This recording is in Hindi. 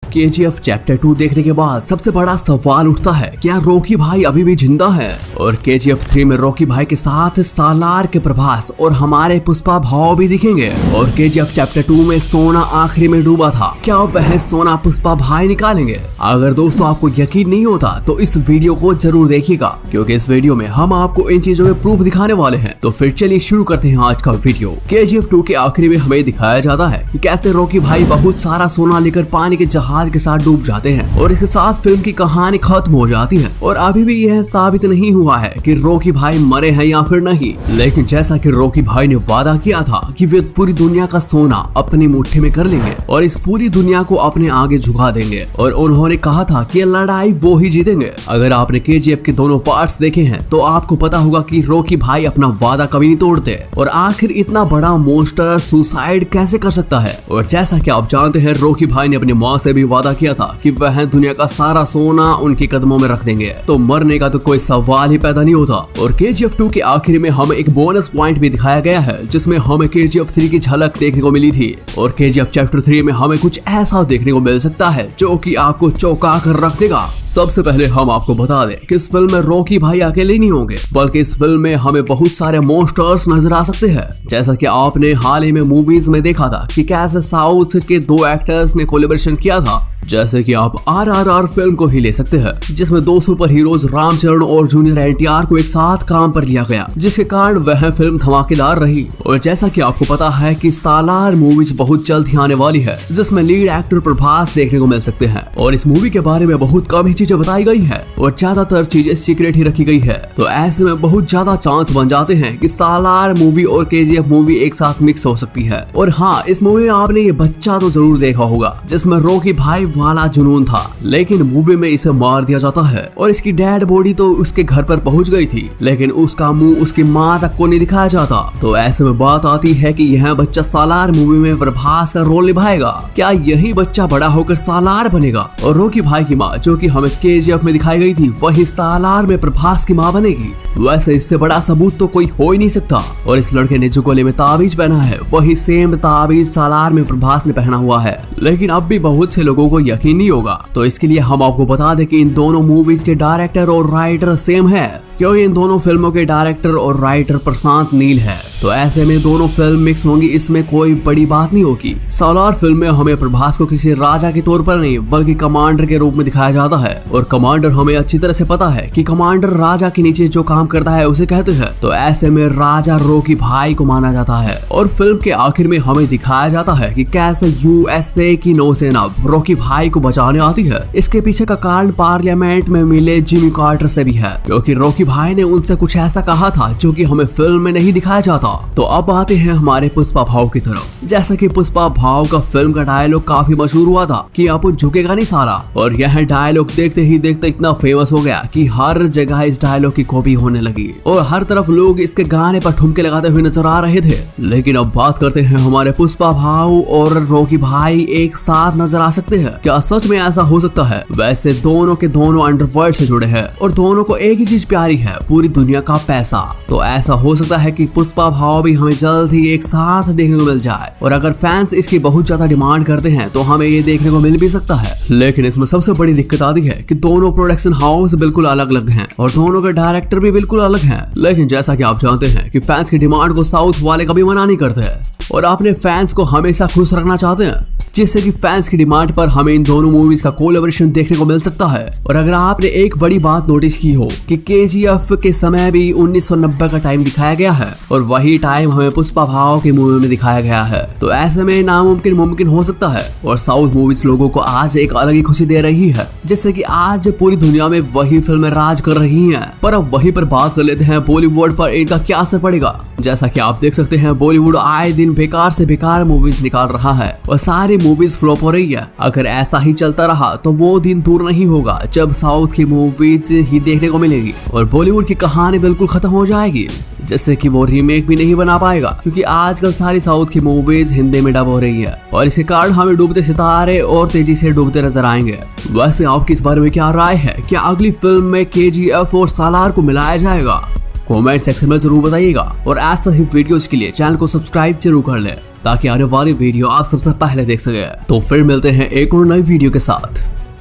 KGF चैप्टर 2 देखने के बाद सबसे बड़ा सवाल उठता है, क्या रॉकी भाई अभी भी जिंदा है? और KGF 3 में रॉकी भाई के साथ सालार के प्रभास और हमारे पुष्पा भाव भी दिखेंगे। और KGF चैप्टर 2 में सोना आखिरी में डूबा था, क्या वह सोना पुष्पा भाई निकालेंगे? अगर दोस्तों आपको यकीन नहीं होता तो इस वीडियो को जरूर देखिएगा, क्योंकि इस वीडियो में हम आपको इन चीजों के प्रूफ दिखाने वाले हैं। तो फिर चलिए शुरू करते हैं आज का वीडियो। KGF 2 के आखिरी में हमें दिखाया जाता है कि कैसे रॉकी भाई बहुत सारा सोना लेकर पानी के जहाज के साथ डूब जाते हैं और इसके साथ फिल्म की कहानी खत्म हो जाती है। और अभी भी यह साबित नहीं हुआ है कि रॉकी भाई मरे हैं या फिर नहीं, लेकिन जैसा कि रॉकी भाई ने वादा किया था कि वे पूरी दुनिया का सोना अपनी मुट्ठी में कर लेंगे और इस पूरी दुनिया को अपने आगे झुका देंगे, और उन्होंने कहा था कि लड़ाई वो ही जीतेंगे। अगर आपने KGF के दोनों पार्ट्स देखे हैं तो आपको पता होगा कि रॉकी भाई अपना वादा कभी नहीं तोड़ते, और आखिर इतना बड़ा मोन्स्टर सुसाइड कैसे कर सकता है? और जैसा कि आप जानते हैं, रॉकी भाई ने अपनी माँ से भी वादा किया था कि वह दुनिया का सारा सोना उनके कदमों में रख देंगे, तो मरने का तो कोई सवाल ही पैदा नहीं होता। और KGF 2 के आखिरी में हमें एक बोनस पॉइंट भी दिखाया गया है, जिसमें हमें KGF 3 की झलक देखने को मिली थी। और KGF चैप्टर 3 में हमें कुछ ऐसा देखने को मिल सकता है जो कि आपको चौंका कर रख देगा। सबसे पहले हम आपको बता दें कि इस फिल्म में रॉकी भाई अकेले नहीं होंगे, बल्कि इस फिल्म में हमें बहुत सारे मॉन्स्टर्स नजर आ सकते हैं। जैसा कि आपने हाल ही में मूवीज में देखा था कि कैसे साउथ के दो एक्टर्स ने कोलैबोरेशन किया था, जैसे कि आप RRR फिल्म को ही ले सकते हैं, जिसमें दो सुपर हीरोज रामचरण और जूनियर NTR को एक साथ काम पर लिया गया, जिसके कारण वह फिल्म धमाकेदार रही। और जैसा कि आपको पता है कि सालार मूवीज बहुत जल्द ही आने वाली है, जिसमें लीड एक्टर प्रभास देखने को मिल सकते हैं। और इस मूवी के बारे में बहुत कम ही चीजें बताई गई है और ज्यादातर चीजें सीक्रेट ही रखी गई है, तो ऐसे में बहुत ज्यादा चांस बन जाते हैं कि सालार मूवी और KGF मूवी एक साथ मिक्स हो सकती है। और हाँ, इस मूवी में आपने ये बच्चा तो जरूर देखा होगा जिसमें रॉकी भाई वाला जुनून था, लेकिन मूवी में इसे मार दिया जाता है और इसकी डेड बॉडी तो उसके घर पर पहुंच गई थी, लेकिन उसका मुंह उसकी मां तक को नहीं दिखाया जाता। तो ऐसे में बात आती है कि यह बच्चा सालार मूवी में प्रभास का रोल निभाएगा। क्या यही बच्चा बड़ा होकर सालार बनेगा और रॉकी भाई की माँ, जो कि हमें KGF में दिखाई गई थी, वही सालार में प्रभास की माँ बनेगी? वैसे इससे बड़ा सबूत तो कोई हो ही नहीं सकता। और इस लड़के ने जो गले में ताबीज पहना है, वही सेम ताबीज सालार में प्रभास ने पहना हुआ है, लेकिन अब भी बहुत से लोगों को यकीन नहीं होगा। तो इसके लिए हम आपको बता दें कि इन दोनों मूवीज के डायरेक्टर और राइटर सेम है, क्योंकि इन दोनों फिल्मों के डायरेक्टर और राइटर प्रशांत नील है। तो ऐसे में दोनों फिल्म मिक्स होंगी, इसमें कोई बड़ी बात नहीं होगी। सालार फिल्म में हमें प्रभास को किसी राजा के तौर पर नहीं बल्कि कमांडर के रूप में दिखाया जाता है, और कमांडर हमें अच्छी तरह से पता है कि कमांडर राजा के नीचे जो काम करता है उसे कहते हैं। तो ऐसे में राजा रॉकी भाई को माना जाता है। और फिल्म के आखिर में हमें दिखाया जाता है कि कैसे USA की नौसेना रॉकी भाई को बचाने आती है। इसके पीछे का कारण पार्लियामेंट में मिले जिमी कार्टर से भी है, क्योंकि रॉकी भाई ने उनसे कुछ ऐसा कहा था जो कि हमें फिल्म में नहीं दिखाया जाता। तो अब आते हैं हमारे पुष्पा भाव की तरफ। जैसा कि पुष्पा भाव का फिल्म का डायलॉग काफी मशहूर हुआ था कि आप झुकेगा नहीं साला, और यह डायलॉग देखते ही देखते इतना फेमस हो गया कि हर जगह इस डायलॉग की कॉपी होने लगी और हर तरफ लोग इसके गाने पर ठुमके लगाते हुए नजर आ रहे थे। लेकिन अब बात करते हैं, हमारे पुष्पा भाव और रॉकी भाई एक साथ नजर आ सकते हैं? क्या सच में ऐसा हो सकता है? वैसे दोनों के दोनों अंडरवर्ल्ड से जुड़े हैं और दोनों को एक ही चीज प्यारी है, पूरी दुनिया का पैसा। तो ऐसा हो सकता है कि पुष्पा भाव भी हमें जल्द ही एक साथ देखने को मिल जाए, और अगर फैंस इसकी बहुत ज्यादा डिमांड करते हैं तो हमें ये देखने को मिल भी सकता है। लेकिन इसमें सबसे बड़ी दिक्कत आती है कि दोनों प्रोडक्शन हाउस बिल्कुल अलग अलग हैं और दोनों के डायरेक्टर भी बिल्कुल अलग हैं। लेकिन जैसा कि आप जानते हैं कि फैंस की डिमांड को साउथ वाले कभी मना नहीं करते हैं और अपने फैंस को हमेशा खुश रखना चाहते हैं, जिससे कि फैंस की डिमांड पर हमें इन दोनों मूवीज का कोलैबोरेशन देखने को मिल सकता है। और अगर आपने एक बड़ी बात नोटिस की हो कि KGF के समय भी 1990 का टाइम दिखाया गया है और वही टाइम हमें पुष्पा भाव की मूवी में दिखाया गया है, तो ऐसे में नामुमकिन मुमकिन हो सकता है। और साउथ मूवीज लोगों को आज एक अलग ही खुशी दे रही है, जिससे कि आज पूरी दुनिया में वही फिल्में राज कर रही हैं। पर अब वहीं पर बात कर लेते हैं बॉलीवुड पर इनका क्या असर पड़ेगा। जैसा कि आप देख सकते हैं, बॉलीवुड आए दिन बेकार से बेकार मूवीज निकाल रहा है और सारी मूवीज फ्लॉप हो रही है। अगर ऐसा ही चलता रहा तो वो दिन दूर नहीं होगा जब साउथ की मूवीज ही देखने को मिलेगी और बॉलीवुड की कहानी बिल्कुल खत्म हो जाएगी, जिससे कि वो रीमेक भी नहीं बना पाएगा, क्योंकि आजकल सारी साउथ की मूवीज हिंदी में डब हो रही है और इसके कारण हमें डूबते सितारे और तेजी से डूबते नजर आएंगे। वैसे आपकी इस बारे में क्या राय है? क्या अगली फिल्म में KGF और सालार को मिलाया जाएगा? कमेंट सेक्शन में जरूर बताइएगा और ऐसा ही वीडियोस के लिए चैनल को सब्सक्राइब जरूर कर लें। ताकि आने वाली वीडियो आप सबसे पहले देख सके। तो फिर मिलते हैं एक और नई वीडियो के साथ।